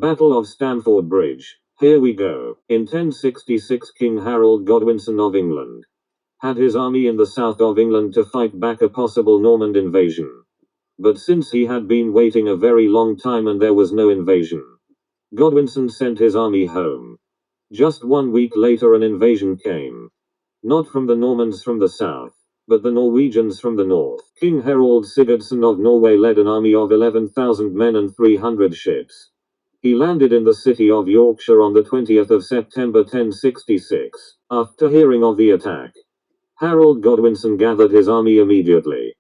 Battle of Stamford Bridge. Here we go. In 1066, King Harold Godwinson of England had his army in the south of England to fight back a possible Norman invasion. But since he had been waiting a very long time and there was no invasion, Godwinson sent his army home. Just 1 week later an invasion came. Not from the Normans from the south, but the Norwegians from the north. King Harold Sigurdsson of Norway led an army of 11,000 men and 300 ships. He landed in the city of Yorkshire on the 20th of September 1066. After hearing of the attack, Harold Godwinson gathered his army immediately,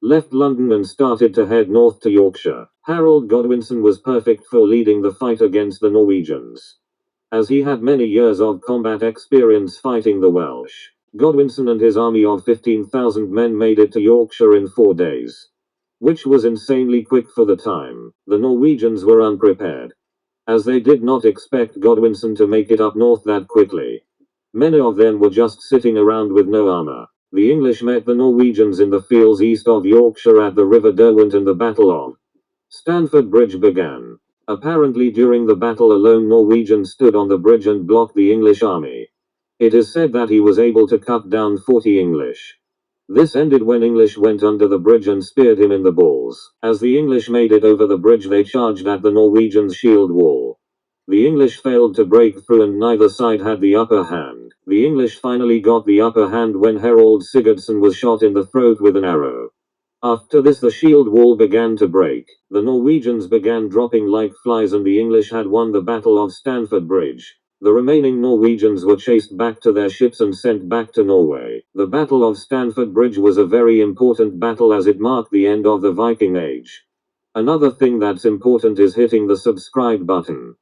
left London and started to head north to Yorkshire. Harold Godwinson was perfect for leading the fight against the Norwegians, as he had many years of combat experience fighting the Welsh. Godwinson and his army of 15,000 men made it to Yorkshire in 4 days, which was insanely quick for the time. The Norwegians were unprepared, as they did not expect Godwinson to make it up north that quickly. Many of them were just sitting around with no armor. The English met the Norwegians in the fields east of Yorkshire at the River Derwent, and the Battle of Stamford Bridge began. Apparently during the battle a lone Norwegian stood on the bridge and blocked the English army. It is said that he was able to cut down 40 English. This ended when English went under the bridge and speared him in the balls. As the English made it over the bridge they charged at the Norwegians' shield wall. The English failed to break through and neither side had the upper hand. The English finally got the upper hand when Harold Sigurdsson was shot in the throat with an arrow. After this the shield wall began to break. The Norwegians began dropping like flies and the English had won the Battle of Stamford Bridge. The remaining Norwegians were chased back to their ships and sent back to Norway. The Battle of Stamford Bridge was a very important battle as it marked the end of the Viking Age. Another thing that's important is hitting the subscribe button.